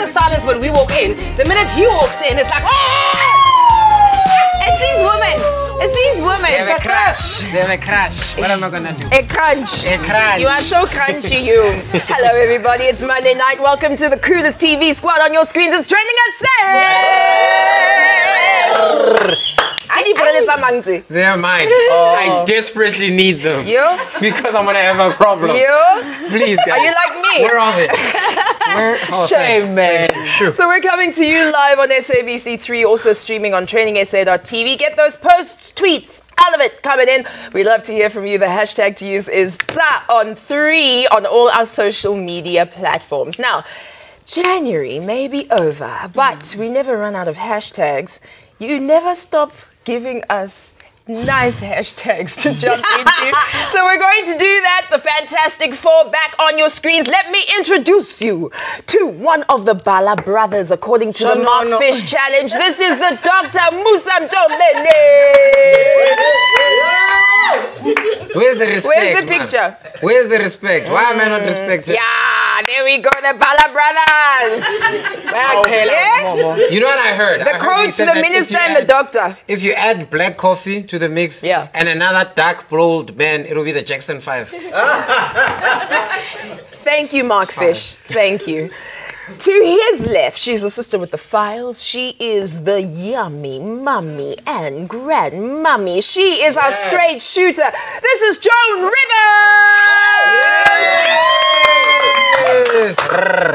the silence when we walk in. The minute he walks in, it's like, It's these women. It's these women. They have a crush. They have a crush. What am I gonna do? A crunch. A crunch. You are so crunchy, you. Hello, everybody. It's Monday night. Welcome to the coolest TV squad on your screens. It's TrendingSA. They are mine. I desperately need them. You? Because I'm gonna have a problem. You? Please, guys. Are you like me? Where are they? Shame, man. So we're coming to you live on SABC3, also streaming on TrendingSA.tv. Get those posts, tweets, all of it coming in. We love to hear from you. The hashtag to use is TA3 on all our social media platforms. Now, January may be over, but we never run out of hashtags. You never stop giving us nice hashtags to jump into. So we're going to do that. The Fantastic Four back on your screens. Let me introduce you to one of the Bala brothers according to the Mark Fish Challenge. This is the Dr. Musa Ntombeni. Where's the respect? Where's the picture? Man? Where's the respect? Why am I not respected? Yeah, there we go, the Bala brothers. You know what I heard? The quotes to the minister and the doctor. If you add black coffee to the mix and another dark bold man, it'll be the Jackson 5. Thank you, Mark Fish. Thank you. To his left, she's the sister with the files. She is the yummy mummy and grandmummy. She is our straight shooter. This is Joan Rivers.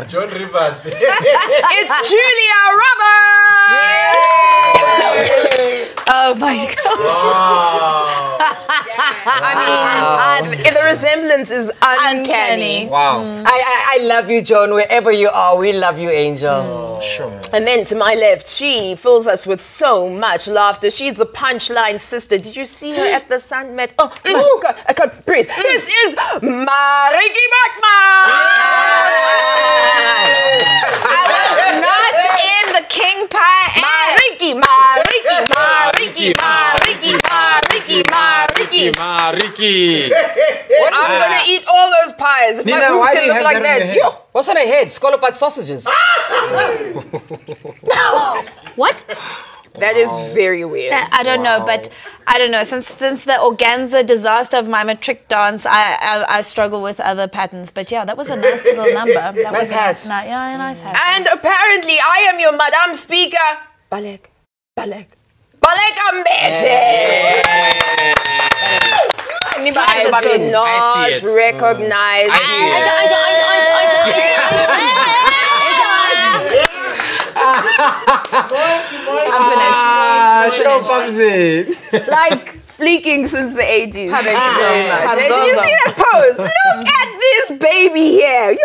Joan Rivers. It's Julia Roberts. Oh my gosh. I mean, the resemblance is uncanny. Wow. I love you, Joan, wherever you are. We love you, Angel. Sure. And then to my left, she fills us with so much laughter. She's the punchline sister. Did you see her at the Sunmet? Oh my God, I can't breathe. This is Mariki Bachman. I was not in the King Pie ad. Mariki. I'm gonna eat all those pies. If my Nina, boobs why do can you look have like that on your that. head? Yo. What's on her head? Scalloped sausages. What? That is very weird. I don't know, but I don't know. Since the organza disaster of my matric dance, I struggle with other patterns. But yeah, that was a nice little number. That was a nice hat. Yeah, a nice hat. And apparently, I am your Madam Speaker. Balek Ambete. Anybody I did not see it. recognize I'm finished. like fleeking since the 80s. Thank you so much. Pabzo. Did you see that pose? Look at this baby here. Yo.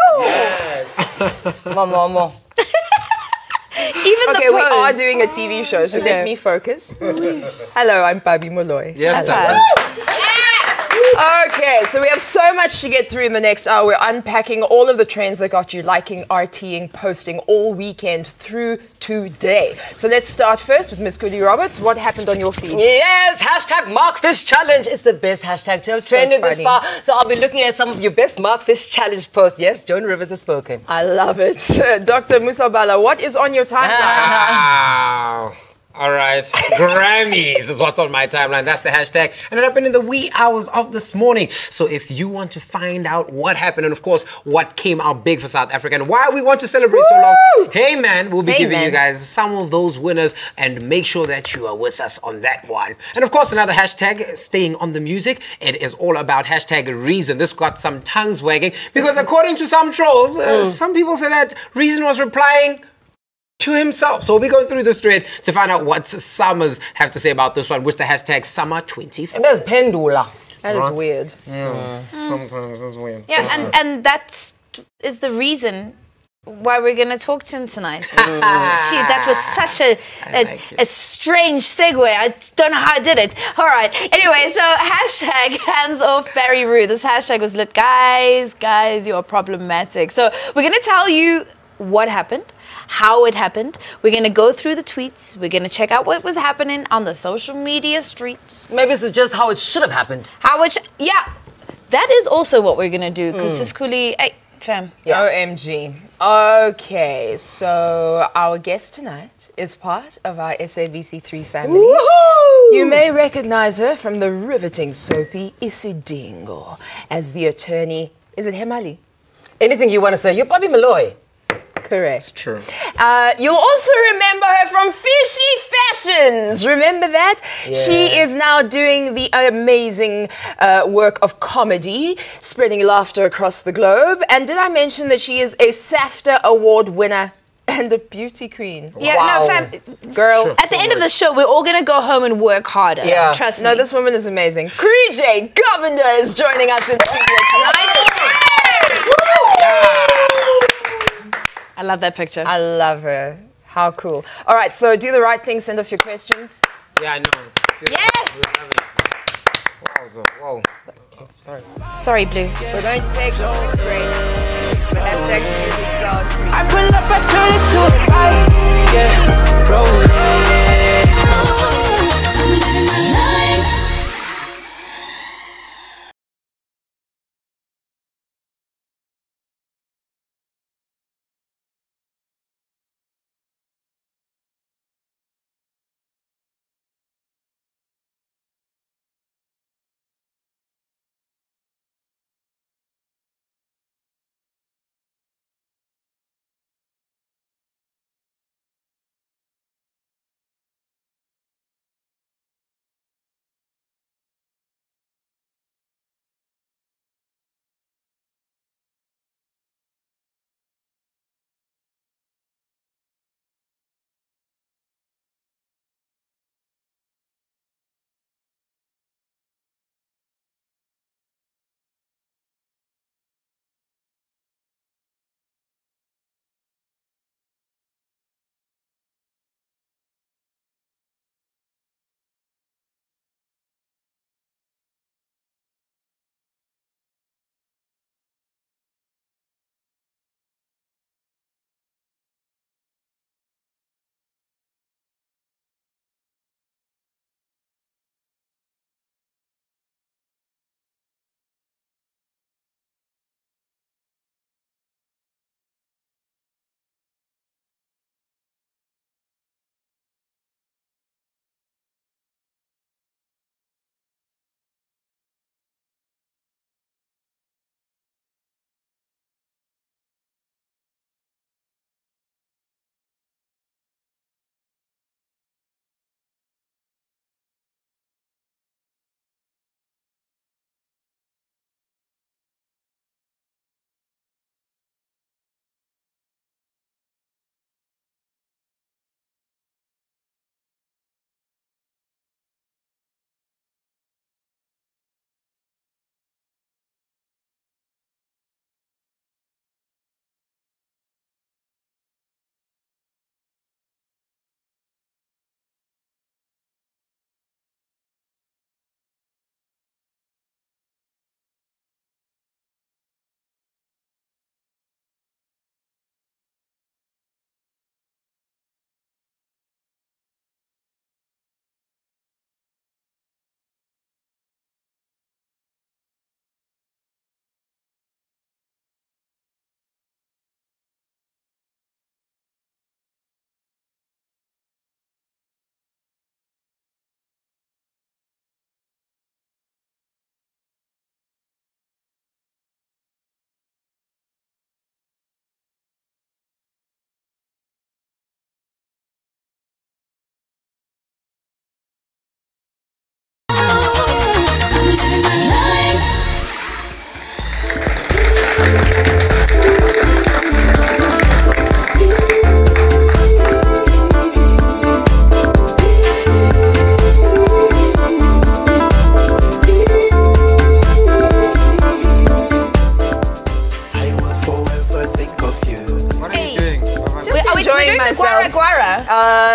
Momo. Even Okay, the we pose. are doing a TV show, so let me focus. Hello, I'm Babi Molloy. Yes, Hello. Okay, so we have so much to get through in the next hour. We're unpacking all of the trends that got you liking, RTing, posting all weekend through today. So let's start first with Miss Julia Roberts. What happened on your feed? Yes, hashtag Mark Fish Challenge. It's the best hashtag to have So trended this funny. far. So I'll be looking at some of your best Mark Fish Challenge posts. Yes, Joan Rivers has spoken. I love it. Dr. Musa Bala, what is on your timeline? Wow. All right. Grammys is what's on my timeline. That's the hashtag. And it happened in the wee hours of this morning. So if you want to find out what happened and, of course, what came out big for South Africa and why we want to celebrate so long, hey, man, we'll be giving you guys some of those winners and make sure that you are with us on that one. And, of course, another hashtag, staying on the music. It is all about hashtag Reason. This got some tongues wagging because according to some trolls, some people say that Reason was replying to himself. So we'll be going through this thread to find out what Summers have to say about this one with the hashtag Summer24. There's Pendula. That is weird. Sometimes it's weird. Yeah, and that is the reason why we're going to talk to him tonight. That was such a strange segue. I don't know how I did it. All right. Anyway, so hashtag hands off Barry Roo. This hashtag was lit. Guys, you are problematic. So we're going to tell you what happened, how it happened. We're going to go through the tweets. We're going to check out what was happening on the social media streets. Maybe this is just how it should have happened. Yeah, that is also what we're going to do. Because Siskuli, hey, fam. OMG. Okay, so our guest tonight is part of our SABC3 family. You may recognize her from the riveting soapy Isidingo as the attorney. Is it Hemali? Anything you want to say, you're Bobby Malloy. Correct. It's true. You'll also remember her from Fishy Fashions. Remember that? Yeah. She is now doing the amazing work of comedy, spreading laughter across the globe. And did I mention that she is a SAFTA Award winner and a beauty queen? Yeah, Wow. no, fam. Girl. At the end of the show, we're all gonna go home and work harder. Yeah. Trust me. No, this woman is amazing. Crea Govender is joining us in studio tonight. I love that picture. I love her. How cool. All right, so do the right thing. Send us your questions. Yeah, I know. Yes! Whoa. Oh, sorry. Sorry, Blue. We're going to take a quick break. The hashtag is on. I pull up, I turn it to a fight. Yeah, rolling.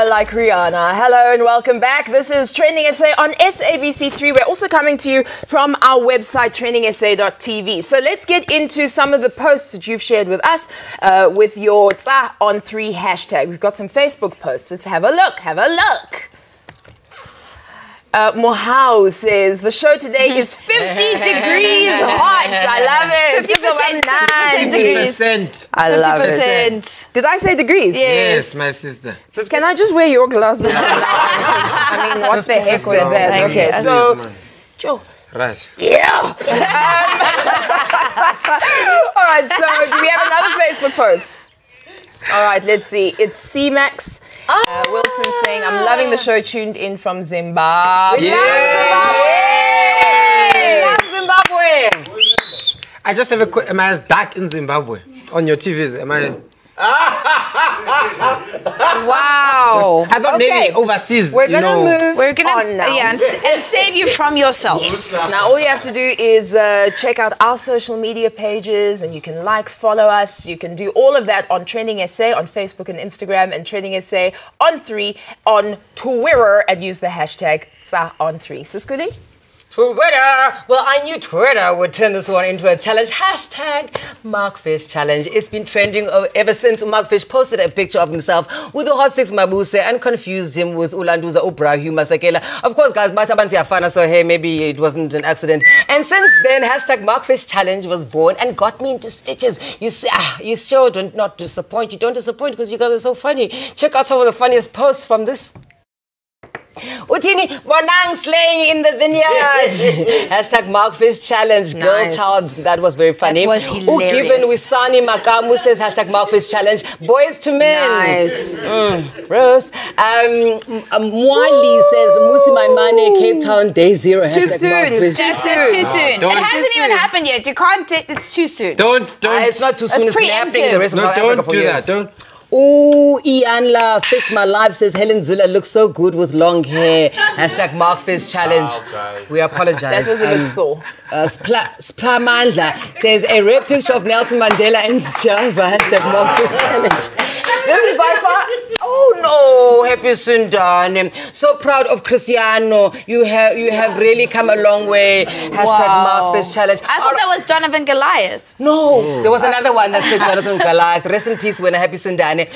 Like Rihanna. Hello and welcome back. This is TrendingSA on SABC3. We're also coming to you from our website, TrendingSA.tv. So let's get into some of the posts that you've shared with us with your TSA on 3 hashtag. We've got some Facebook posts. Let's have a look. Have a look. Mohau says, the show today is 50 degrees hot. I love it. 50% degrees. 50%. I love 50%. it. Did I say degrees? Yes, my sister. Can I just wear your glasses? I mean, what the heck was that? Okay, so, Joe. Right. Yeah. All right, so do we have another Facebook post? All right, let's see. It's C-Max. Wilson saying, I'm loving the show, tuned in from Zimbabwe. Love Zimbabwe. I just have a question. Am I as dark in Zimbabwe? On your TVs? Am I? Wow. I thought maybe overseas. We're going to move We're gonna on now. and save you from yourself. Now, all you have to do is check out our social media pages, and you can follow us. You can do all of that on TrendingSA on Facebook and Instagram, and TrendingSA on 3 on Twitter, and use the hashtag #on3. Siskudi? Twitter. Well, I knew Twitter would turn this one into a challenge. Hashtag Markfish Challenge. It's been trending ever since Markfish posted a picture of himself with the Hot Six Mabuse and confused him with Ulanduza Ubrahu Masekela. Of course, guys, Batabansi Afana, so hey, maybe it wasn't an accident. And since then, hashtag Markfish Challenge was born and got me into stitches. You see, you sure don't not disappoint. You don't disappoint because you guys are so funny. Check out some of the funniest posts from this. Utini Bonang slaying in the vineyards. Hashtag Markfish Challenge. Girl Nice. child. That was very funny. That was hilarious. Given Wisani Makamu says hashtag Markfish Challenge. Boys to men. Nice. Rose. Mwali says Musi Maimane, Cape Town, day 0. It's too soon. It's too It's soon. too soon. Don't- It hasn't even happened yet. You can't. It's too soon. Don't. It's not too soon. It's been happening in the rest of No, South Africa don't for do years. that. Don't. Ooh, Ianla, fix my life, says Helen Zilla, looks so good with long hair. Hashtag Markfish Challenge. We apologize. That was a bit sore. Splamandla says a rare picture of Nelson Mandela in Java. Hashtag Markfish Challenge. This is by far. Oh no, happy Sundane. So proud of Cristiano. You have really come a long way. Hashtag Markfish Challenge. I thought that was Donovan Goliath. No, there was another one that said Jonathan Goliath. Rest in peace, when a happy Sundane.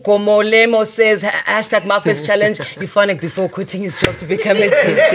Gomolemo says hashtag Markfish Challenge. Euphonic before quitting his job to become a DJ.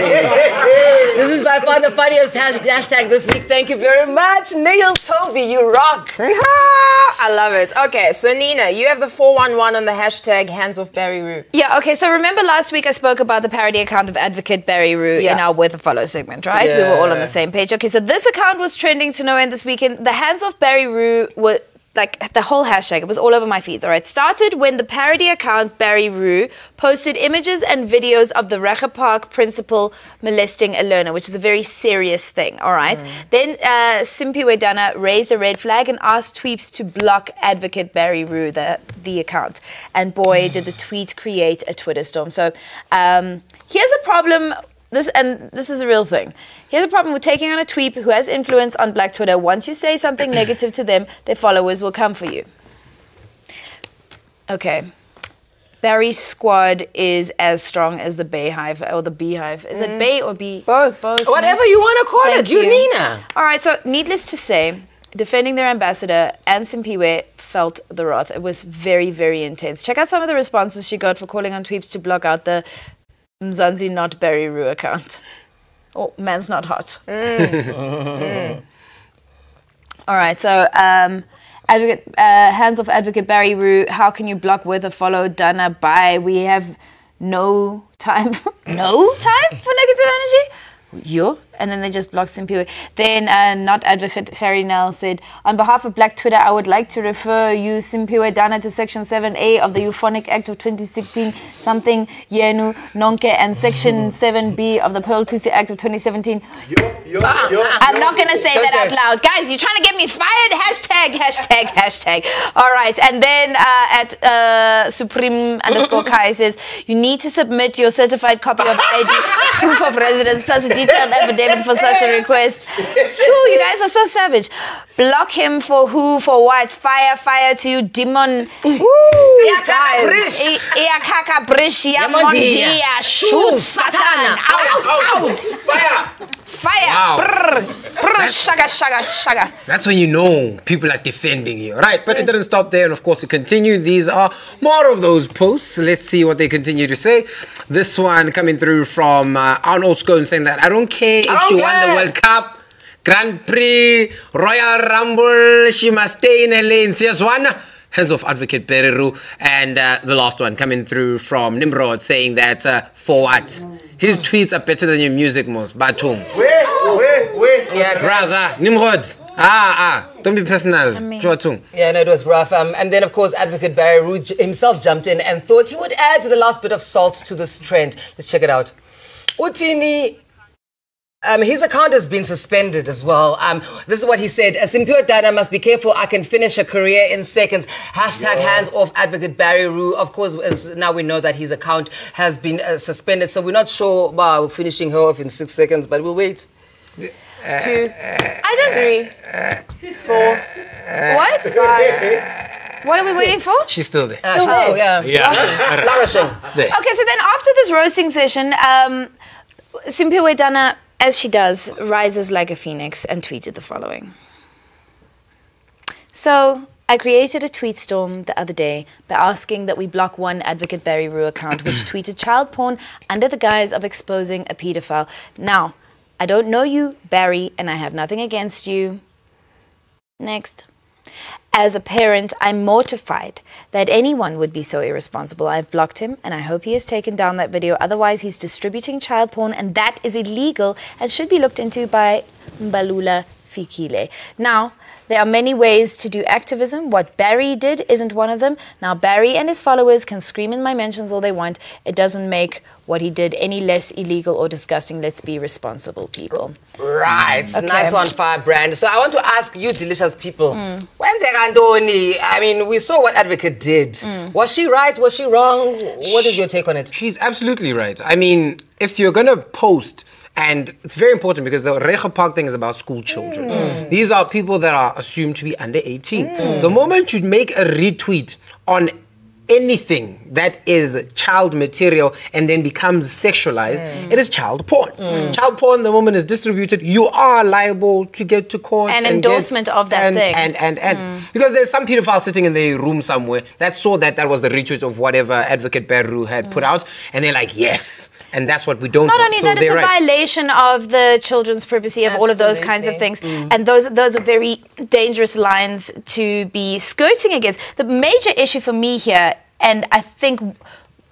This is by far the funniest hashtag this week. Thank you very much, Neil Toby. You rock. I love it. Okay, so Nina, you have the 411 on the hashtag Hands Off Barry Roo. Yeah, okay, so remember last week I spoke about the parody account of Advocate Barry Roo in our Weather Follow segment, right? We were all on the same page. Okay, so this account was trending to no end this weekend. The Hands Off Barry Roo were like the whole hashtag, it was all over my feeds, all right? Started when the parody account Barry Roo posted images and videos of the Raja Park principal molesting a learner, which is a very serious thing, all right? Then Simpiwe Dana raised a red flag and asked tweets to block Advocate Barry Roo, the account. And boy, did the tweet create a Twitter storm. So here's a problem. This is a real thing. Here's a problem with taking on a tweet who has influence on Black Twitter. Once you say something negative to them, their followers will come for you. Okay. Barry's squad is as strong as the Bayhive or the Beehive. Is it Bay or Bee? Both. Whatever you want to call Thank it, you you. Nina. All right, so needless to say, defending their ambassador and Simpiwe felt the wrath. It was very, very intense. Check out some of the responses she got for calling on tweets to block out the Mzansi Not Barry Roo account. Oh, man's not hot. All right, so hands off Advocate Barry Roo. How can you block with a follow? Dana, bye. We have no time. No time for negative energy? You? And then they just blocked Simpiwe. Then Not Advocate Harry Nell said, on behalf of Black Twitter, I would like to refer you, Simpiwe Dana, to Section 7A of the Euphonic Act of 2016, something Yenu Nonke, and Section 7B of the Pearl Tuesday Act of 2017. I'm not going to say that out loud. Guys, you're trying to get me fired? Hashtag. All right. And then at Supreme_Kai says, you need to submit your certified copy of ID, proof of residence, plus a detailed affidavit for such a request. Phew, you guys are so savage. Block him for who, for what? Fire to you, demon. Guys. Eakaka brish, yamondia, shoo, satan, out. fire. Wow. Brr, brr, shaga, shaga, shaga. That's when you know people are defending you. Right, but it didn't stop there. And of course, to continue, these are more of those posts. Let's see what they continue to say. This one coming through from Arnold Scone saying that, I don't care if she won the World Cup, Grand Prix, Royal Rumble, she must stay in her lane. Here's one. Hands off Advocate Bereru. And the last one coming through from Nimrod saying that, for what? His tweets are better than your music, most. Batum. Wait. Yeah, Brother, Nimrod. Don't be personal. Yeah, no, it was rough. And then, of course, Advocate Barry himself jumped in and thought he would add the last bit of salt to this trend. Let's check it out. Utini, his account has been suspended as well. This is what he said. Simpure Dana must be careful. I can finish her career in seconds. Hashtag hands off Advocate Barry Roo. Of course, as now we know that his account has been suspended. So we're not sure about finishing her off in 6 seconds, but we'll wait. 2, 3, 4, What? 5. What are we waiting for? She's still there. Still there. Yeah. Flourishing. There. Okay, so then after this roasting session, Simpiwe Dana, as she does, rises like a phoenix and tweeted the following. So, I created a tweet storm the other day by asking that we block one Advocate Barry Roo account which tweeted child porn under the guise of exposing a pedophile. Now, I don't know you, Barry, and I have nothing against you. Next. As a parent, I'm mortified that anyone would be so irresponsible. I've blocked him, and I hope he has taken down that video. Otherwise, he's distributing child porn, and that is illegal and should be looked into by Mbalula Fikile. Now, there are many ways to do activism. What Barry did isn't one of them. Now, Barry and his followers can scream in my mentions all they want. It doesn't make what he did any less illegal or disgusting. Let's be responsible people. Right. Okay. Nice one, Firebrand. So I want to ask you, delicious people, when's Andoni? I mean, we saw what Advocate did. Was she right? Was she wrong? What is your take on it? She's absolutely right. I mean, if you're going to post, and it's very important because the Rega Park thing is about school children. These are people that are assumed to be under 18. The moment you make a retweet on anything that is child material and then becomes sexualized, it is child porn. Child porn, the moment it's distributed, you are liable to get to court. An endorsement of that thing. And because there's some pedophile sitting in their room somewhere that saw that was the retweet of whatever Advocate Beru had put out, and they're like, yes. And that's what we don't Not want. only that, it's a violation of the children's privacy, of all of those kinds of things. And those are very dangerous lines to be skirting against. The major issue for me here, and I think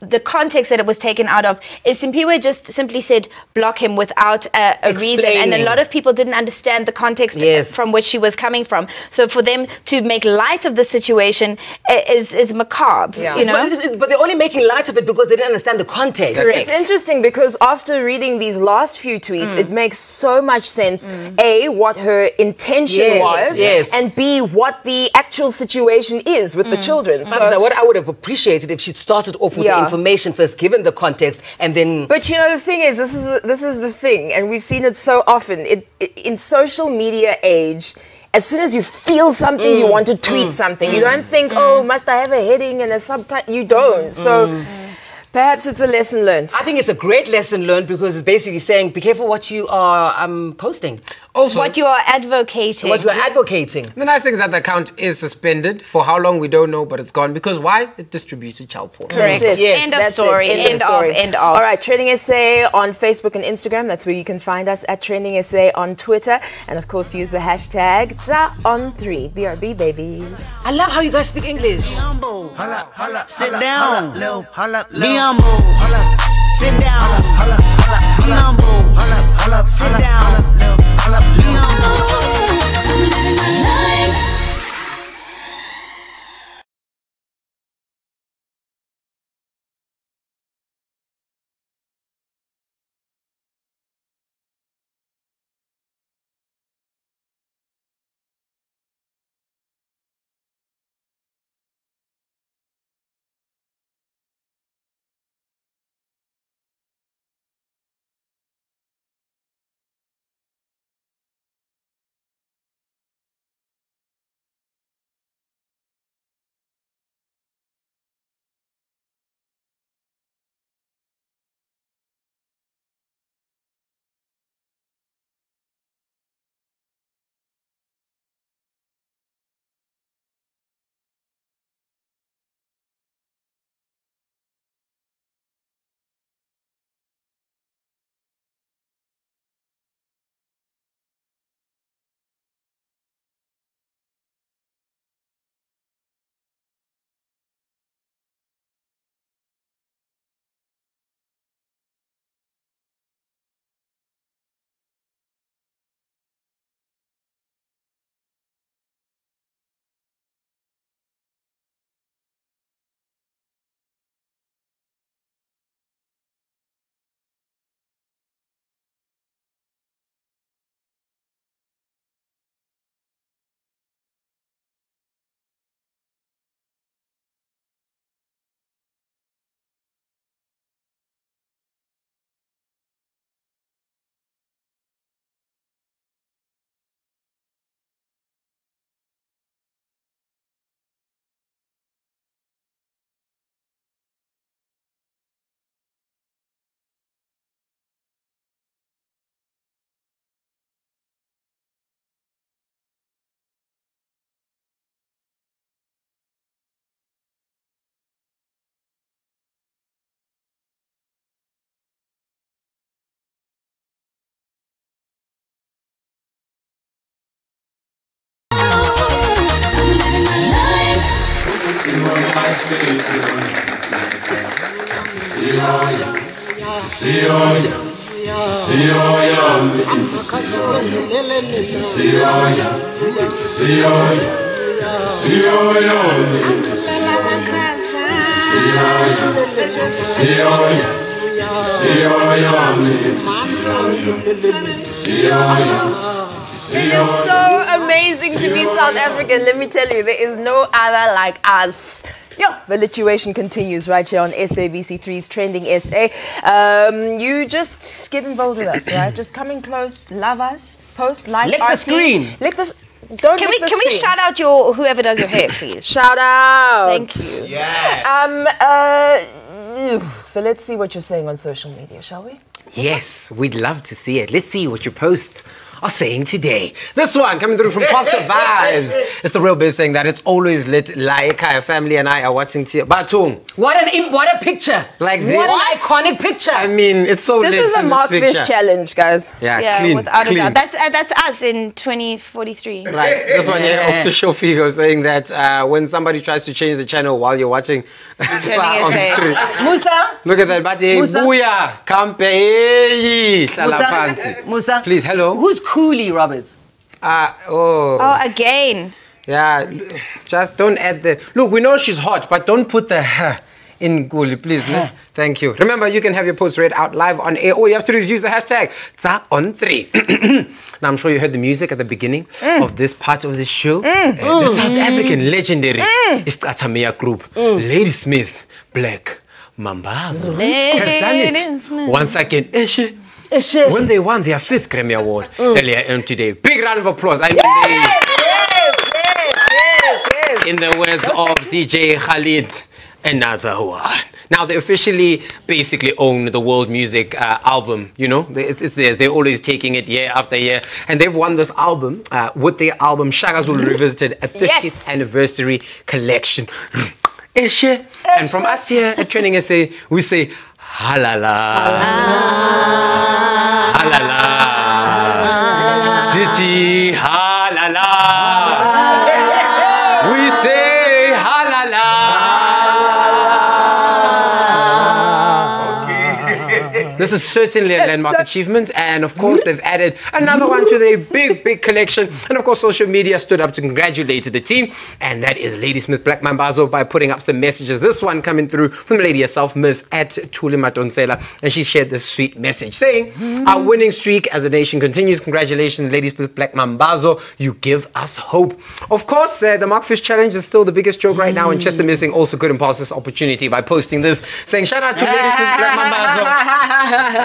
the context that it was taken out of, is Simpiwe just simply said block him without a reason, and a lot of people didn't understand the context from which she was coming from. So for them to make light of the situation is macabre. You know? But they're only making light of it because they didn't understand the context. Correct. It's interesting because after reading these last few tweets, it makes so much sense. A, what her intention was, and B, what the actual situation is with the children. So what I would have appreciated if she'd started off with the information first, given the context, and then. But you know, the thing is, this is the thing, and we've seen it so often in social media age. As soon as you feel something, you want to tweet something. You don't think, oh, must I have a heading and a subtitle? You don't. So perhaps it's a lesson learned. I think it's a great lesson learned because it's basically saying, be careful what you are posting. Also, what you are advocating. What you are advocating. The nice thing is that the account is suspended. For how long, we don't know, but it's gone. Because why? It distributed child porn. Correct. End of story. End of. All right, TrendingSA on Facebook and Instagram. That's where you can find us, at TrendingSA on Twitter. And of course, use the hashtag #on3. BRB, babies. I love how you guys speak English. Sit down. Be humble. Sit down. Be humble. Sit down. Be humble. It is so amazing to be South African. Let me tell you, there is no other like us. Yeah, the lituation continues right here on SABC3's Trending SA. You just get involved with us, right? Just come in close, love us, post, like, Lick the screen. Lick the Don't Can lick the we screen. shout out whoever does your hair, please? Shout out. Thank you. Yeah. So let's see what you're saying on social media, shall we? Yes, we'd love to see it. Let's see what your posts are saying today. This one coming through from Positive Vibes. It's the real biz saying that it's always lit. Laika, family and I are watching Batung. What a picture. Like this. What an iconic picture. I mean, it's so lit. This is a in Mark Fish picture. challenge, guys. Yeah, clean, without clean. a doubt. That's us in 2043. Right, this one here, official Figo saying that when somebody tries to change the channel while you're watching Musa. Look at that, but Musa. Booyah, Kampeyi, Musa. Please, hello. Who's Cooley Roberts? Oh, again. Yeah, just don't add the... Look, we know she's hot, but don't put the in Guli, please. No? Thank you. Remember, you can have your posts read out live on air. All you have to do is use the hashtag #on3. Now, I'm sure you heard the music at the beginning of this part of the show. The South African legendary Istatamia group, Lady Smith, Black Mambazo, has done it once again. When they won their 5th Grammy Award earlier on today. Big round of applause. I mean, in the words of DJ Khalid, another one. Now they officially basically own the world music album, you know, it's theirs. They're always taking it year after year. And they've won this album with their album Shaka Zulu Revisited, a 50th anniversary collection. And from us here at TrendingSA, we say, halala. Halala. City, halala. We say halala. This is certainly a landmark achievement, and of course they've added another one to their big collection. And of course social media stood up to congratulate the team, and that is Lady Smith Black Mambazo by putting up some messages. This one coming through from the lady herself, Ms. at Thuli Madonsela, and she shared this sweet message saying, our winning streak as a nation continues. Congratulations, Lady Smith Black Mambazo. You give us hope. Of course, the Mark Fish challenge is still the biggest joke right now, and Chester Missing also couldn't pass this opportunity by posting this, saying shout out to Lady Smith Black Mambazo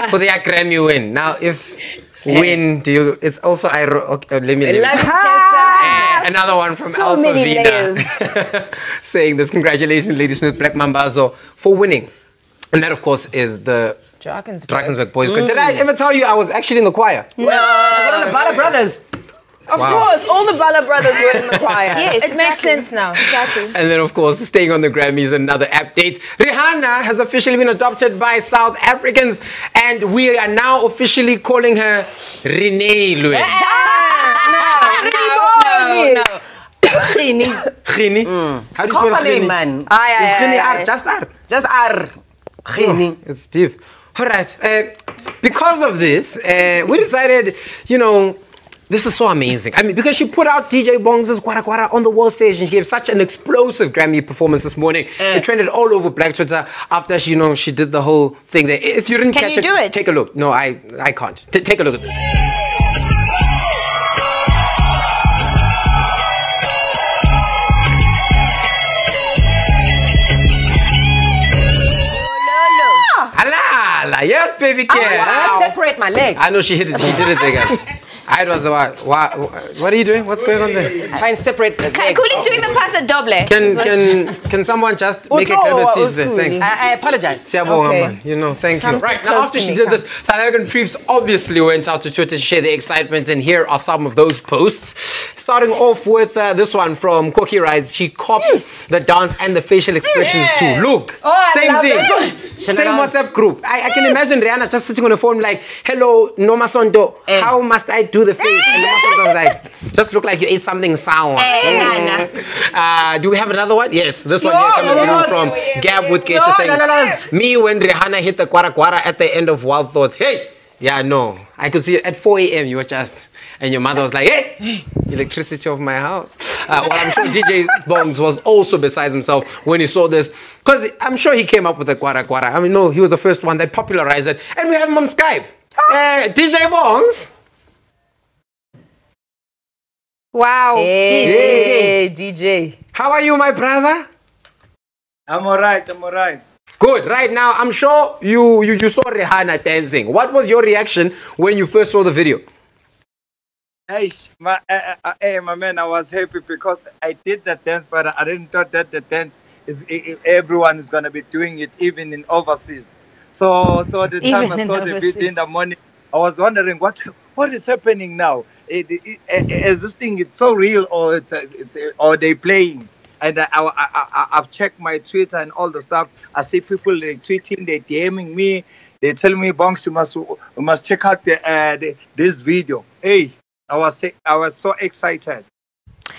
for the Grammy win. Now, if win, do you? It's also let me. Another one from So Alpha many Vida layers. saying this. Congratulations, Lady Smith Black Mambazo, for winning. And that, of course, is the Drakensberg Boys. Did I ever tell you I was actually in the choir? No. One of the Bala brothers. Of course, all the Bala brothers were in the choir. Yes, it makes sense now. Exactly. And then, of course, staying on the Grammys, another update. Rihanna has officially been adopted by South Africans, and we are now officially calling her Renee Lwe. No. Gini. How do you spell Gini? Man. It's Gini R, just R. Just R. Gini. It's deep. All right. Because of this, we decided, you know, this is so amazing. I mean, because she put out DJ Bongs' QuaterQuater on the world stage, and she gave such an explosive Grammy performance this morning. It trended all over Black Twitter after she, you know, she did the whole thing there. If you didn't catch it, do it? Take a look. No, I can't. Take a look at this. Halala. Yes, baby I girl. was trying to separate my leg. I know she hit it. She did it again. I was the one. What are you doing? What's going on there? Trying to separate the legs. Cooley's doing the pass at double. Can someone just make a courtesy there? Thanks. I apologize. Okay. You know, thank you. Right, now after she did this, South African troops obviously went out to Twitter to share their excitement, and here are some of those posts. Starting off with this one from Koki Rides. She copied the dance and the facial expressions too. Look, same thing. Same WhatsApp group. I can imagine Rihanna just sitting on the phone like, hello, Noma Sondo, how must I do do the face. And the muscles was like, just look like you ate something sour. Do we have another one? Yes, this one here coming from Gab with Kesha saying, me when Rihanna hit the QuaterQuater at the end of Wild Thoughts. Hey! Yeah, no. I could see at 4 a.m. you were just, and your mother was like, hey, electricity of my house. Well, I'm sure DJ Bongs was also besides himself when he saw this, because I'm sure he came up with the QuaterQuater. I mean, no, he was the first one that popularized it, and we have him on Skype. DJ Bongs. Wow. Hey, DJ. How are you, my brother? I'm alright. Good. Right now, I'm sure you saw Rihanna dancing. What was your reaction when you first saw the video? Hey, my man, I was happy because I did the dance, but I didn't thought that the dance everyone is gonna be doing it, even in overseas. So the time I saw the video in the morning, I was wondering what is happening now. Is this thing it's so real or or they playing? And I've checked my Twitter and all the stuff. I see people they tweeting, they DMing me, they tell me, Bongs, you must check out this video. Hey, I was so excited.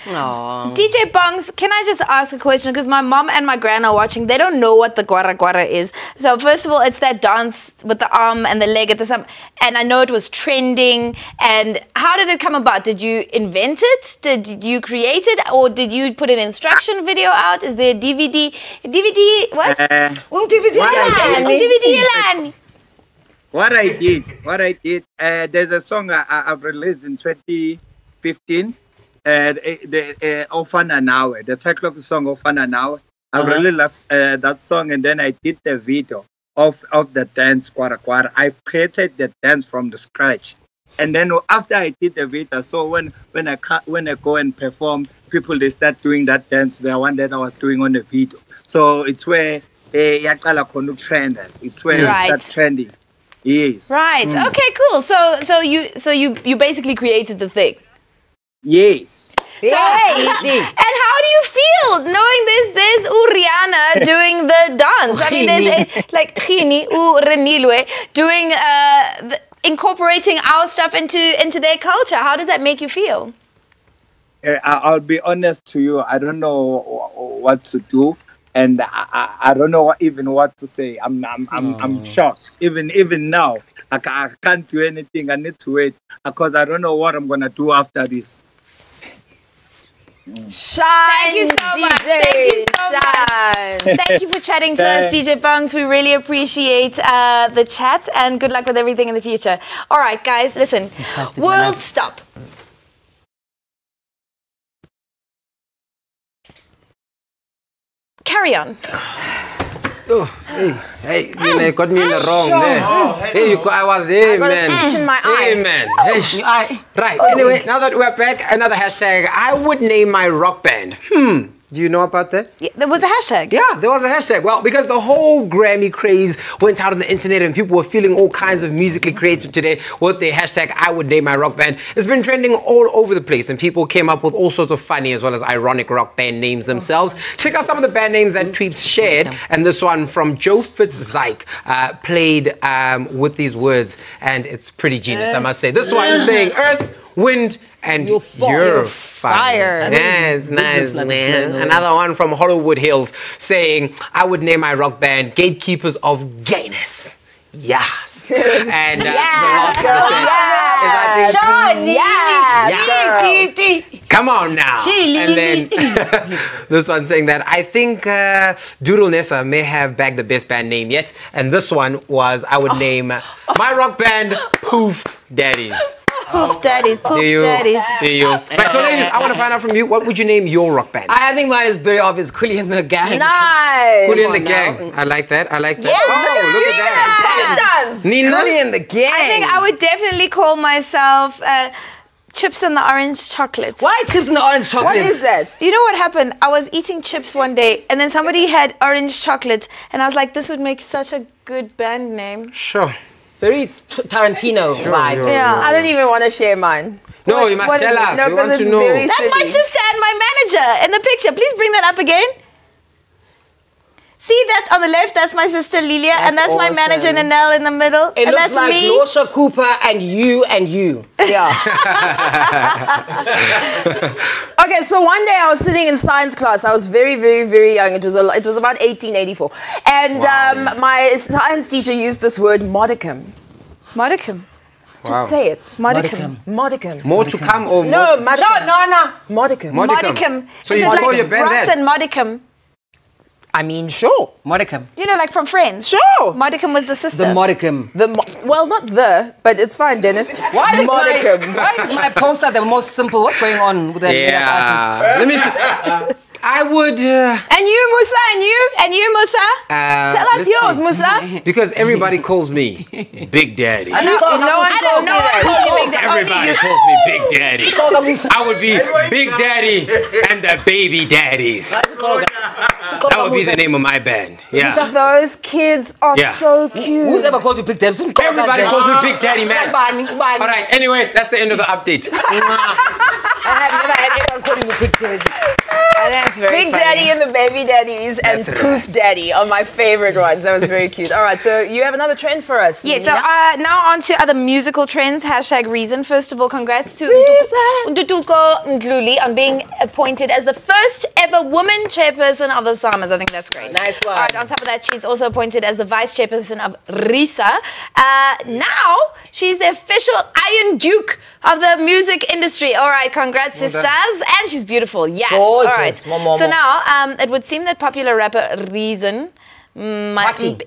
Aww. DJ Bongs, can I just ask a question? Because my mom and my gran are watching. They don't know what the QuaterQuater is. So first of all, it's that dance with the arm and the leg at the same. And I know it was trending. And how did it come about? Did you invent it? Did you create it? Or did you put an instruction video out? Is there a DVD? DVD, what? DVD. What I did, there's a song I've released in 2015. The Ofana Now, the title of the song Ofana Now. I released that song, and then I did the video of the dance QuaterQuater. I created the dance from the scratch, and then after I did the video, so when I go and perform, people they start doing that dance, the one that I was doing on the video. So it's where Yakala Konuk trended. It's where it starts trending. Yes. Right. Okay. Cool. So you basically created the thing. Yes. So, and how do you feel knowing there's Rihanna doing the dance? I mean, there's like Gini Renilwe doing incorporating our stuff into their culture. How does that make you feel? I'll be honest to you. I don't know what to do, and I don't know even what to say. I'm shocked. Even now, I can't do anything. I need to wait because I don't know what I'm gonna do after this. Shine, thank you so DJ, much. Thank you so much. Thank you for chatting to us, DJ Bongs. We really appreciate the chat and good luck with everything in the future. All right, guys, listen. Fantastic, World stop. Carry on. Oh, hey, you got me in the wrong there. Hey, I was there, man. I got a stitch in my eye. Hey, man. Hey. Right, anyway, now that we're back, another hashtag. I would name my rock band. Do you know about that? Yeah, there was a hashtag. Yeah, there was a hashtag. Well, because the whole Grammy craze went out on the internet and people were feeling all kinds of musically creative today with the hashtag I would name my rock band. It's been trending all over the place and people came up with all sorts of funny as well as ironic rock band names themselves. Check out some of the band names that Tweeps shared, and this one from Joe Fitzzyke played with these words, and it's pretty genius, I must say. This one saying Earth, Wind, and You're Fire. Yes, nice, man. Another one from Hollywood Hills saying, I would name my rock band Gatekeepers of Gayness. Yes. And come on now. And then this one saying that I think Doodle Nessa may have bagged the best band name yet. And this one was, I would name my rock band Poof Daddies. Poof Daddies, Poof Daddies. Do you? Right, so ladies, I want to find out from you, what would you name your rock band? I think mine is very obvious. Coolie and the Gang. Nice. Coolie and the Gang. I like that. Yeah, oh, look at that. Nina? Coolie and the Gang. I think I would definitely call myself Chips and the Orange Chocolates. Why Chips and the Orange Chocolates? What is that? You know what happened? I was eating chips one day and then somebody had orange chocolate and I was like, this would make such a good band name. Sure. Very Tarantino vibes. Yeah. I don't even want to share mine. No, you must tell us. No, We want because it's to know. very That's my silly. sister and my manager in the picture. Please bring that up again. See that on the left? That's my sister Lilia, and that's my awesome. manager Nanelle in the middle. It and looks that's like me. Losha Cooper and you and you. Yeah. Okay, so one day I was sitting in science class. I was very, very, very young. It was about 1884, and my science teacher used this word modicum. Modicum. Just say it. Modicum. Modicum. More to come or No, more? modicum. No. Modicum. Modicum. So Is you it call like your band Ross that? and Modicum? I mean, sure. Modicum. You know, like from Friends. Sure. Modicum was the sister. The modicum. Well, not but it's fine, Dennis. Modicum. Why is my poster the most simple? What's going on with that artist? Let me see. I would. And you, Musa, and you, Musa. Tell us yours, Musa. Because everybody calls me Big Daddy. No one calls you that. Everybody calls me Big Daddy. I would be Big Daddy and the Baby Daddies. That would be the name of my band. Yeah. Those kids are so cute. Who's ever called you Big Daddy? Everybody calls me Big Daddy, man. All right. Anyway, that's the end of the update. I have never had anyone calling me Big Daddy. That's very Big funny. Daddy and the Baby Daddies and Poof Daddy are my favorite ones. That was very cute. All right, so you have another trend for us. Yeah, so now on to other musical trends. #Reason. First of all, congrats to Ndutuko Ndluli on being appointed as the first ever woman chairperson of the Summers. I think that's great. Nice one. All right, on top of that, she's also appointed as the vice chairperson of RISA. Now, she's the official Iron Duke of the music industry. All right, congrats, sisters. And she's beautiful. Yes. Gorgeous. All right. So now, it would seem that popular rapper Reason Anyway,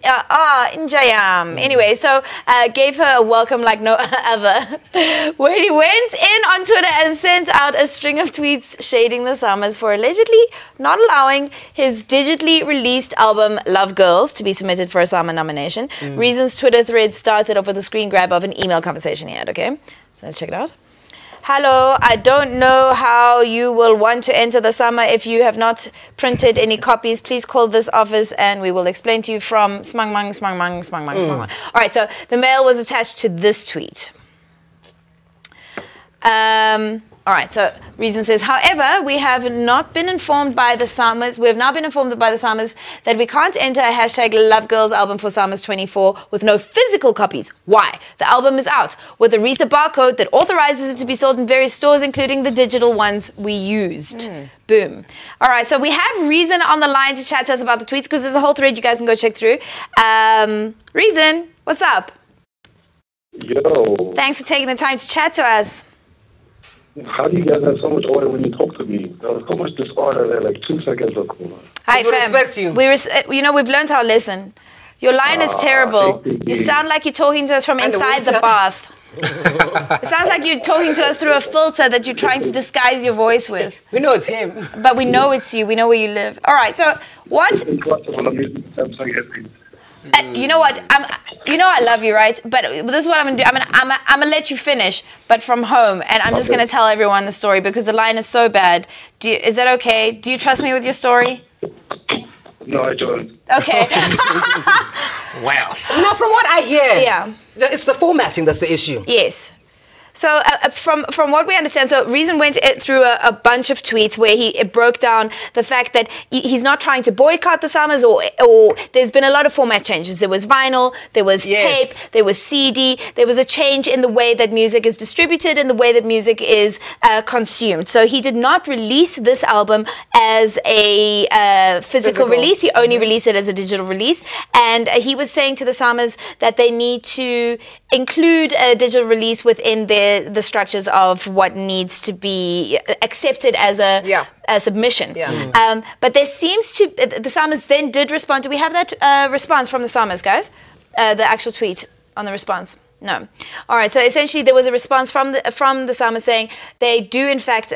so gave her a welcome like no other when he went in on Twitter and sent out a string of tweets shading the Summers for allegedly not allowing his digitally released album Love Girls to be submitted for a Summer nomination. Reason's Twitter thread started off with a screen grab of an email conversation he had, okay? So let's check it out. Hello, I don't know how you will want to enter the Summer if you have not printed any copies. Please call this office and we will explain to you from Smangmang. All right, so the mail was attached to this tweet. All right, so Reason says, however, we have not been informed by the Summers. We have now been informed by the Summers that we can't enter a #Love Girls album for Summers 24 with no physical copies. Why? The album is out with a RISA barcode that authorizes it to be sold in various stores, including the digital ones we used. Boom. All right, so we have Reason on the line to chat to us about the tweets because there's a whole thread you guys can go check through. Reason, what's up? Yo. Thanks for taking the time to chat to us. How do you guys have so much order when you talk to me? There was so much disorder there, like 2 seconds ago. Hi, we fam. respect you. We've learned our lesson. Your line is terrible. You sound like you're talking to us from inside the bath. It sounds like you're talking to us through a filter that you're trying to disguise your voice with. We know it's him. But we know it's you. We know where you live. All right, so what? You know what? I love you, right? But this is what I'm gonna do. I'm gonna let you finish, but from home, and I'm just gonna tell everyone the story because the line is so bad. Is that okay? Do you trust me with your story? No, I don't. Okay. Wow. No, from what I hear, Yeah. it's the formatting that's the issue. Yes. So from what we understand, so Reason went through a bunch of tweets where he broke down the fact that he's not trying to boycott the Summers or there's been a lot of format changes. There was vinyl, there was tape, there was CD, there was a change in the way that music is distributed and the way that music is consumed. So he did not release this album as a physical release. He only released it as a digital release. And he was saying to the Summers that they need to include a digital release within the structures of what needs to be accepted as a submission. But there seems to, the Summers then did respond. Do we have that response from the Summers, guys? The actual tweet on the response? No. All right, so essentially there was a response from the Summers saying they do in fact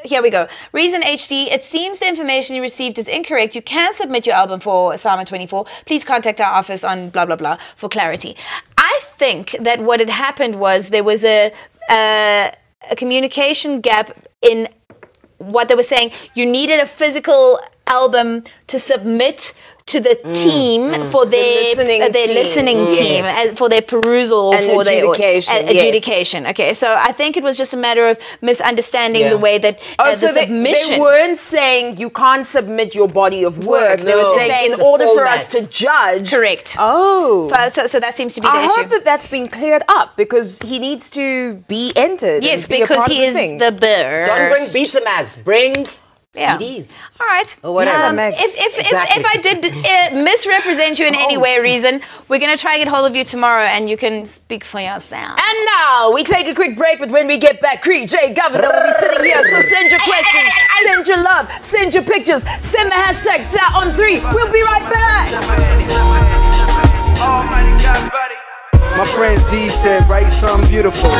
here we go. Reason HD, it seems the information you received is incorrect. You can submit your album for Summer 24. Please contact our office on blah, blah, blah for clarity. I think that what had happened was there was a communication gap in what they were saying. You needed a physical album to submit to the team for their listening team, for their perusal, and for adjudication. Okay, so I think it was just a matter of misunderstanding the way that the submission. They weren't saying you can't submit your body of work. They were saying in order for us to judge. Correct. Oh. So that seems to be the issue. I hope that that's been cleared up because he needs to be entered. Yes, and be because a part he of is thing. the best. Don't bring Betamax. Bring CDs. All right. Or whatever. If I did misrepresent you in any way or reason, we're going to try and get hold of you tomorrow and you can speak for yourself. And now we take a quick break, but when we get back, Crea Govender will be sitting here. So send your questions, send your love, send your pictures, send the hashtag on 3. We'll be right back. My friend Z said, write something beautiful.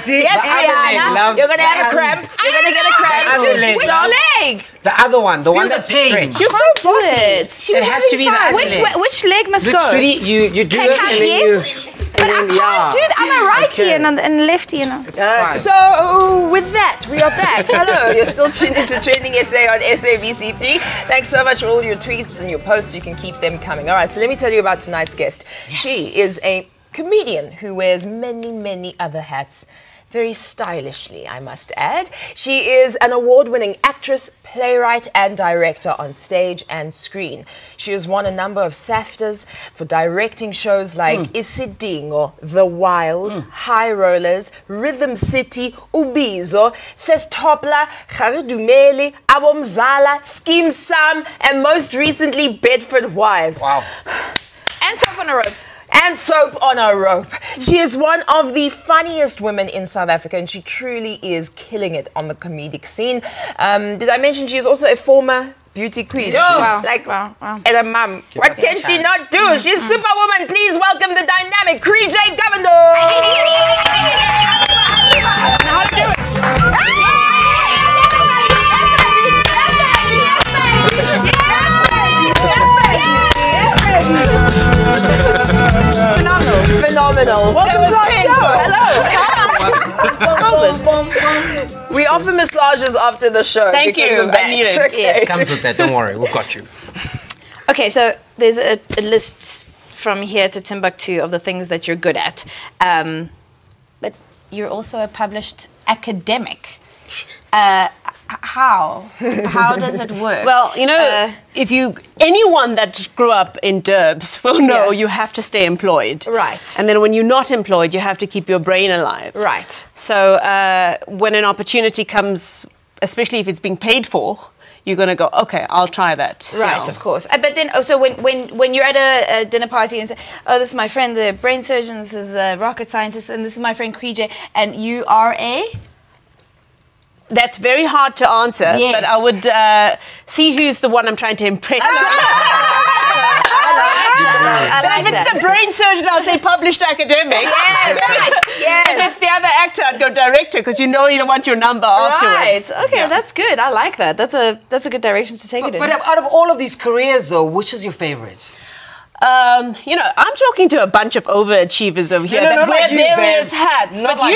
Yes, Rihanna. You're going to have a cramp. You're going to get a cramp. Which leg? The other one. The one that's straight. You're so good. It has to be the other leg. Which leg must go? You do it and then you... But I can't do that. I'm a righty and lefty, you know. So with that, we are back. Hello, you're still tuned into TrendingSA on SABC3. Thanks so much for all your tweets and your posts. You can keep them coming. All right, so let me tell you about tonight's guest. Yes. She is a comedian who wears many, many other hats. Very stylishly, I must add. She is an award-winning actress, playwright, and director on stage and screen. She has won a number of SAFTAs for directing shows like Isidingo, The Wild, High Rollers, Rhythm City, Ubizo, Sestopla, Kharidumeli, Abomzala, Scheme Sam, and most recently, Bedford Wives. Wow. And Soap on a Rope. and soap on a rope. She is one of the funniest women in South Africa, and she truly is killing it on the comedic scene. Did I mention she is also a former beauty queen? Wow. Wow. And a mum. What can she not do? She's superwoman. Please welcome the dynamic Crea Govender. How to do it? Phenomenal. Welcome to our show. Hello. We offer massages after the show. Thank because you. Of that. I need it. Okay. Yes. It comes with that. Don't worry. We've got you. Okay, so there's a list from here to Timbuktu of the things that you're good at. But you're also a published academic. How? How does it work? Well, you know, anyone that grew up in Derbs will know you have to stay employed. Right. And then when you're not employed, you have to keep your brain alive. Right. So when an opportunity comes, especially if it's being paid for, you're going to go, okay, I'll try that. Right, of course. But then, so when you're at a dinner party and say, oh, this is my friend, the brain surgeon, this is a rocket scientist, and this is my friend Crea, and you are a? That's very hard to answer, but I would see who's the one I'm trying to impress. I like If it's the brain surgeon, I'll say published academic. Yes, right, yes. If it's the other actor, I'd go director, because you know you want your number afterwards. Right. Okay, that's good. I like that. That's a good direction to take it in. But out of all of these careers, though, which is your favorite? I'm talking to a bunch of overachievers over here that wear various hats. Not but like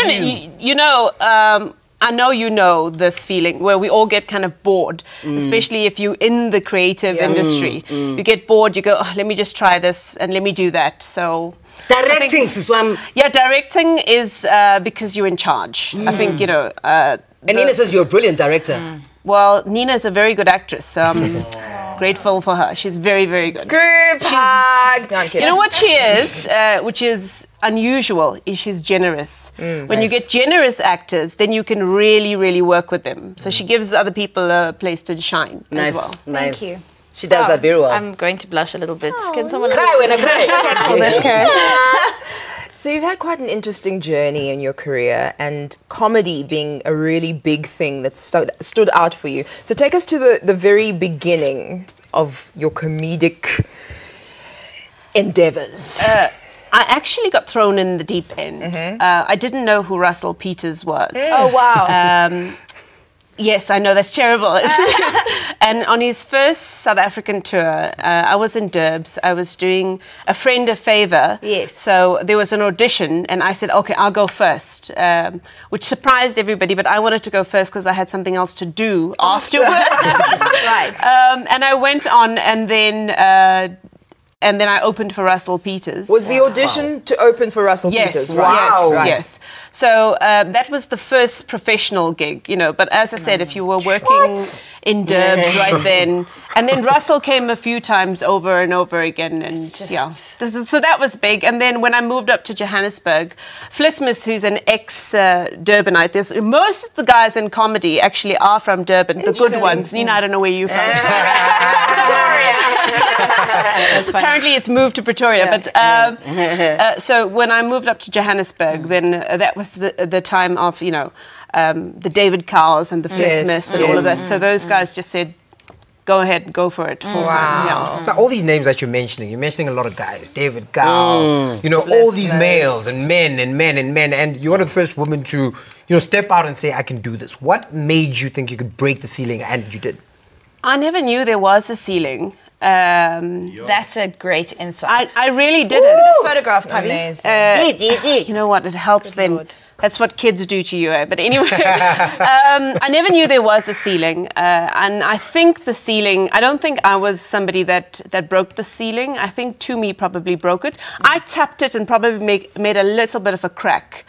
I know you know this feeling where we all get kind of bored, especially if you're in the creative industry. You get bored, you go, oh, let me just try this and let me do that. So Directing is one. Yeah, directing is because you're in charge. I think, And Nina says you're a brilliant director. Well, Nina's a very good actress, so I'm grateful for her. She's very, very good. Group hug. No, I'm kidding. You know what she is, which is unusual, is she's generous. When you get generous actors, then you can really, really work with them. So she gives other people a place to shine as well. Nice. Thank you. She does that very well. I'm going to blush a little bit. Can someone Cry when I cry. Oh, that's okay. So you've had quite an interesting journey in your career, and comedy being a really big thing that stood out for you. So take us to the very beginning of your comedic endeavors. I actually got thrown in the deep end. I didn't know who Russell Peters was. Oh, wow. Yes, I know, that's terrible. And on his first South African tour, I was in Derbs. I was doing a friend a favour. Yes. So there was an audition, and I said, okay, I'll go first, which surprised everybody, but I wanted to go first because I had something else to do afterwards. Right. And I went on, and then I opened for Russell Peters. Was the audition to open for Russell Peters? Wow. Right. Yes. So that was the first professional gig, But as I said, if you were working in Derbs right then, and then Russell came a few times over and over again, and so that was big. And then when I moved up to Johannesburg, Flismus, who's an ex-Durbanite, most of the guys in comedy actually are from Durban, the good ones. Nina, I don't know where you're from. Pretoria. That's funny. Apparently it's moved to Pretoria, but so when I moved up to Johannesburg, then that was the time of the David Cowles and the Flismus and all of that. So those guys just said, go ahead, go for it. Now, all these names that you're mentioning a lot of guys, David Cowles, all these males and men, and you're one of the first women to step out and say, I can do this. What made you think you could break the ceiling, and you did? I never knew there was a ceiling. That's a great insight. I really didn't. Look at this photograph, Pubby. You know what? It helps then. That's what kids do to you. But anyway, I never knew there was a ceiling. And I think the ceiling, I don't think I was somebody that broke the ceiling. I think Tumi probably broke it. I tapped it and probably made a little bit of a crack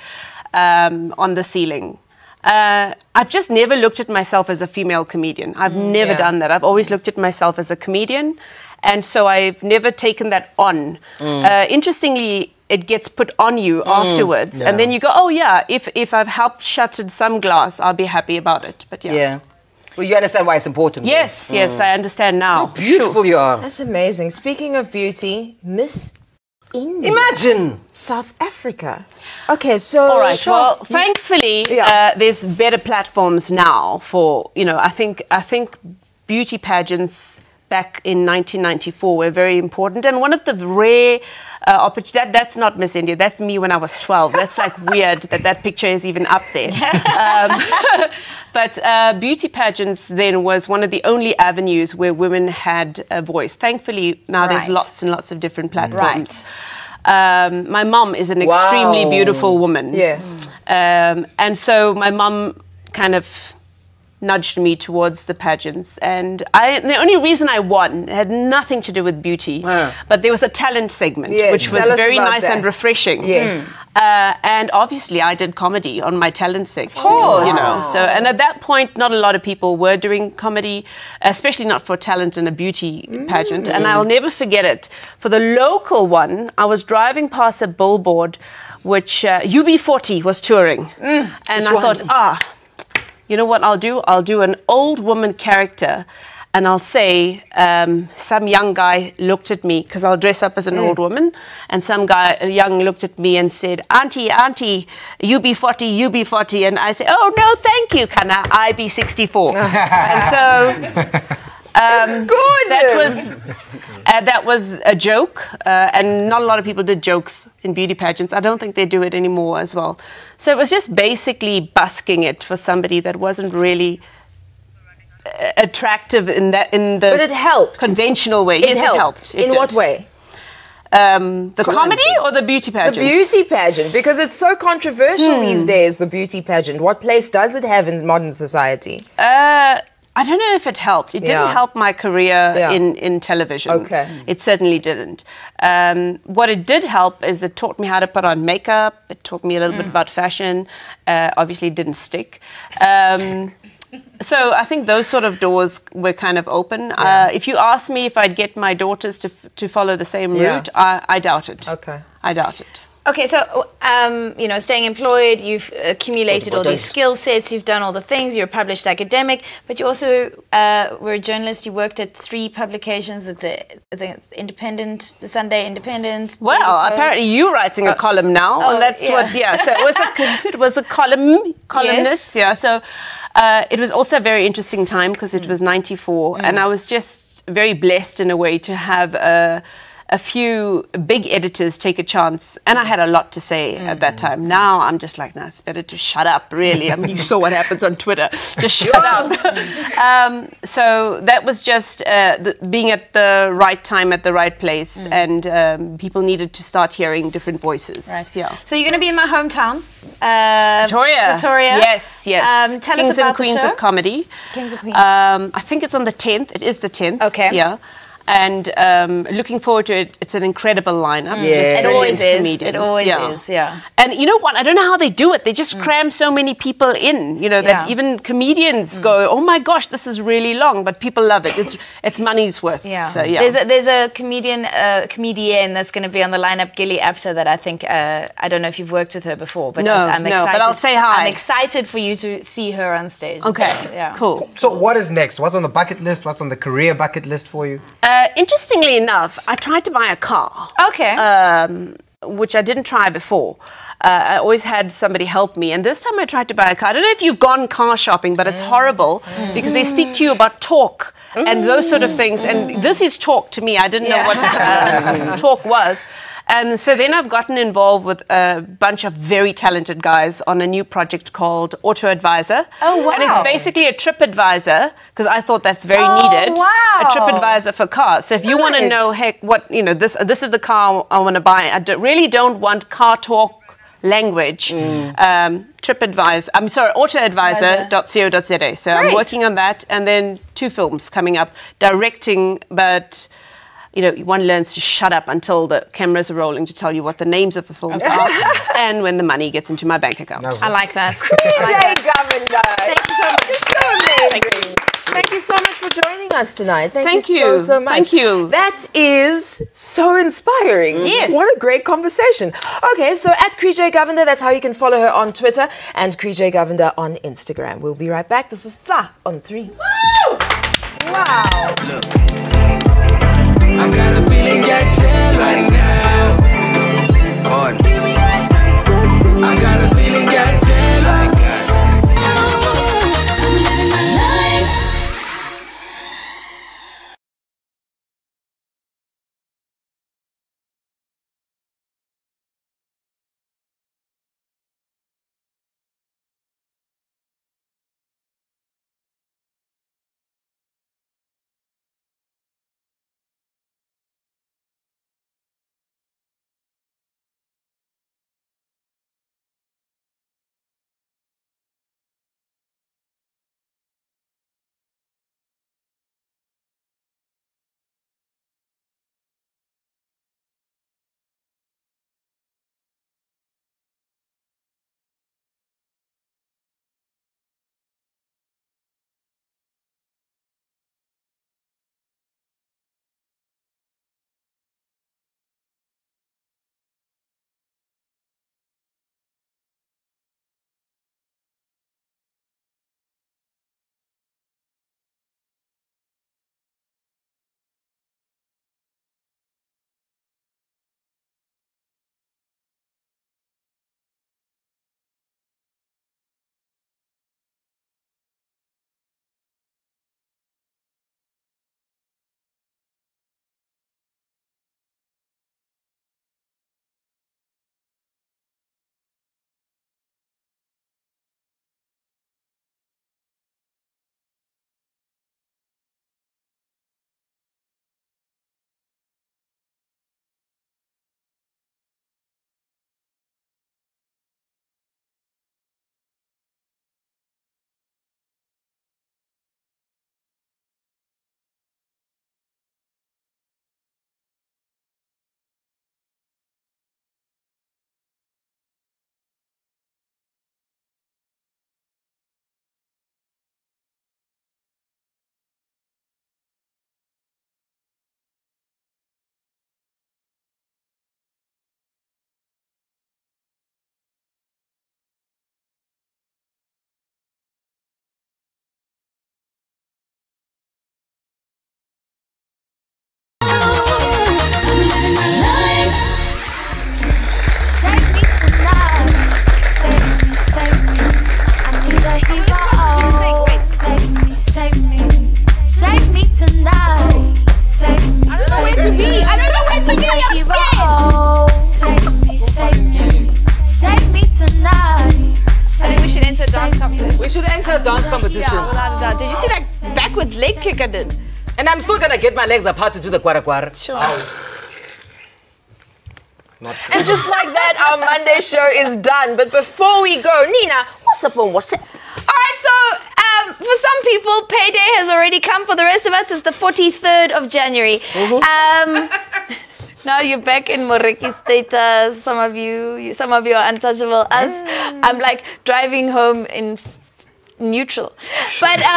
on the ceiling. I've just never looked at myself as a female comedian. I've never done that. I've always looked at myself as a comedian. And so I've never taken that on. Interestingly, it gets put on you afterwards. And then you go, oh yeah, if I've helped shattered some glass, I'll be happy about it. But yeah. Well, you understand why it's important. Yes, I understand now. How beautiful you are. That's amazing. Speaking of beauty, Miss India. Imagine. South Africa. Okay, so... All right, well, thankfully, there's better platforms now for, you know, I think beauty pageants back in 1994 were very important. And one of the rare opportunities, that's not Miss India, that's me when I was 12. That's like weird that picture is even up there. But beauty pageants then was one of the only avenues where women had a voice. Thankfully, now there's lots and lots of different platforms. My mom is an extremely beautiful woman. Yeah. And so my mom kind of nudged me towards the pageants, and the only reason I won had nothing to do with beauty, but there was a talent segment, which was very nice and refreshing. Yes. And obviously I did comedy on my talent section. Of course. You know, so, and at that point not a lot of people were doing comedy, especially not for talent in a beauty pageant. And I'll never forget it. For the local one, I was driving past a billboard which UB40 was touring, and I thought, you know what I'll do? I'll do an old woman character, and I'll say some young guy looked at me, because I'll dress up as an old woman, and some guy young looked at me and said, Auntie, UB40, UB40, and I say, oh no, thank you, Kana, IB64. And so that was a joke, and not a lot of people did jokes in beauty pageants. I don't think they do it anymore as well. So it was just basically busking it for somebody that wasn't really attractive in the but it helped. Conventional way. Yes, it helped. In what way? The comedy or the beauty pageant? The beauty pageant, because it's so controversial these days, the beauty pageant. What place does it have in modern society? I don't know if it helped. It didn't help my career in television. Okay. It certainly didn't. What it did help is it taught me how to put on makeup. It taught me a little bit about fashion. Obviously, it didn't stick. So I think those sort of doors were kind of open. If you ask me if I'd get my daughters to follow the same route, I doubt it. Okay. I doubt it. Okay, so, you know, staying employed, you've accumulated all these skill sets, you've done all the things, you're a published academic, but you also were a journalist. You worked at 3 publications, at the Independent, the Sunday Independent. Well, apparently you're writing a column now, and that's what, so it was a columnist, so it was also a very interesting time because it was 94, and I was just very blessed in a way to have a few big editors take a chance, and I had a lot to say at that time. Now I'm just like, no, it's better to shut up, really. I mean, you saw what happens on Twitter. Just shut up. So that was just being at the right time at the right place, and people needed to start hearing different voices. Right. Yeah. So you're going to be in my hometown, Pretoria. Yes. Tell Kings us about and Queens the show. of Comedy. Kings and Queens. I think it's on the 10th. It is the 10th. Okay. Yeah. And looking forward to it. It's an incredible lineup. It always is. Comedians. It always is, yeah. And you know what? I don't know how they do it. They just cram so many people in, you know, that even comedians go, oh my gosh, this is really long, but people love it. It's money's worth. Yeah. So, yeah. There's a comedian that's going to be on the lineup, Gilly Apsa, that I think, I don't know if you've worked with her before, but I'm excited. But I'll say hi. I'm excited for you to see her on stage. Okay, so, cool. So what is next? What's on the bucket list? What's on the career bucket list for you? Interestingly enough, I tried to buy a car. Okay. Which I didn't try before. I always had somebody help me, and this time I tried to buy a car. I don't know if you've gone car shopping, but it's horrible because they speak to you about talk and those sort of things, and this is talk to me. I didn't know what talk was. And so then I've gotten involved with a bunch of very talented guys on a new project called Auto Advisor. Oh, wow. And it's basically a trip advisor, because I thought that's very needed. Wow. A trip advisor for cars. So if you want to know, heck, what, you know, this is the car I want to buy. I really don't want car talk language. autoadvisor.co.za. So I'm working on that, and then 2 films coming up, directing, but you know, one learns to shut up until the cameras are rolling to tell you what the names of the films are, and when the money gets into my bank account. I like that. Crea Govender. Thank you so much. You're so amazing. Thank you so much for joining us tonight. Thank you so much. Thank you. That is so inspiring. Yes. What a great conversation. Okay, so at Crea Govender, that's how you can follow her on Twitter, and Crea Govender on Instagram. We'll be right back. This is TsA on 3. Woo! Wow. Look, I got a feeling, get right now. Born. I got a feeling that like dance competition. Yeah, without a doubt. Did you see that backward leg kick I did? And I'm still gonna get my legs apart to do the QuaterQuater. Sure. And just like that, our Monday show is done. But before we go, Nina, what's up on WhatsApp? All right, so for some people, payday has already come. For the rest of us, it's the 43rd of January. Now you're back in Moreki status. Some of you are untouchable. Us, I'm like driving home in neutral. But check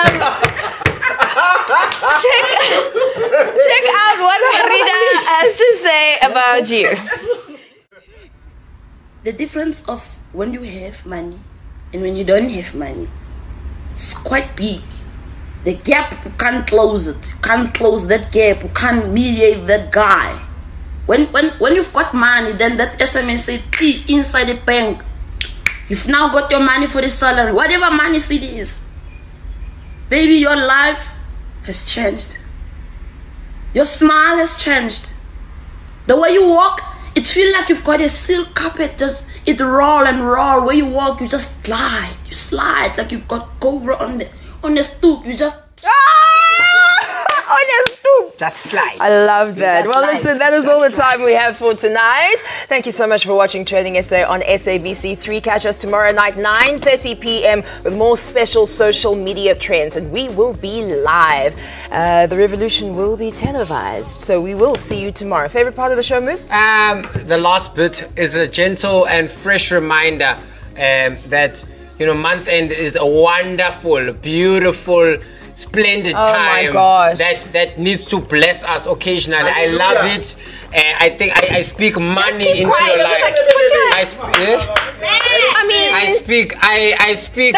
out what Farida has to say about you. The difference of when you have money and when you don't have money is quite big. The gap, you can't close it. You can't close that gap. You can't mediate that guy. When you've got money, then that SMS say inside the bank. You've now got your money for the salary, whatever money it is. Baby, your life has changed. Your smile has changed. The way you walk, it feels like you've got a silk carpet. Just it roll and roll. Where you walk, you just slide. You slide like you've got cobra on the stoop. You just on your stoop. Just slide. I love that. Well, listen, that is all the time we have for tonight. Thank you so much for watching Trending SA on SABC3. Catch us tomorrow night, 9:30 p.m. with more special social media trends. And we will be live. The revolution will be televised. So we will see you tomorrow. Favorite part of the show, Moose? The last bit is a gentle and fresh reminder that, month end is a wonderful, beautiful, splendid time that needs to bless us occasionally. I love it. I think I speak money into your life. Like, I speak.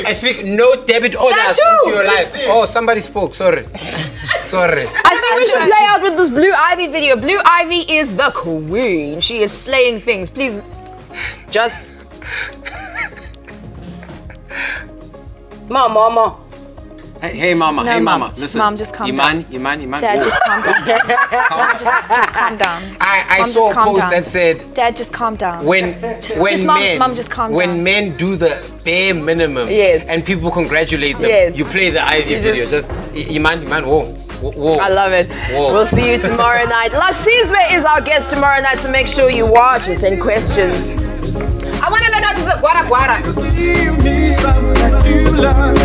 I speak no debit orders into your life. Oh, somebody spoke. Sorry. Sorry. I think we should play out with this Blue Ivy video. Blue Ivy is the queen. She is slaying things. Please, just... Mama. Hey, mama. No, hey, Mom. mama. Just, Listen. Mom, just calm down. Iman. Dad, just calm down. just calm down. I Mom, saw just a calm post down. that said Dad, just calm down. when Mom, just calm when down. men do the bare minimum, Yes. and people congratulate them, Yes. you play the Ivy video. Just Iman, whoa. I love it. Whoa. We'll see you tomorrow night. Lasizwe is our guest tomorrow night, so make sure you watch and send questions. I want to learn how to say guara guara. Give me something that you love.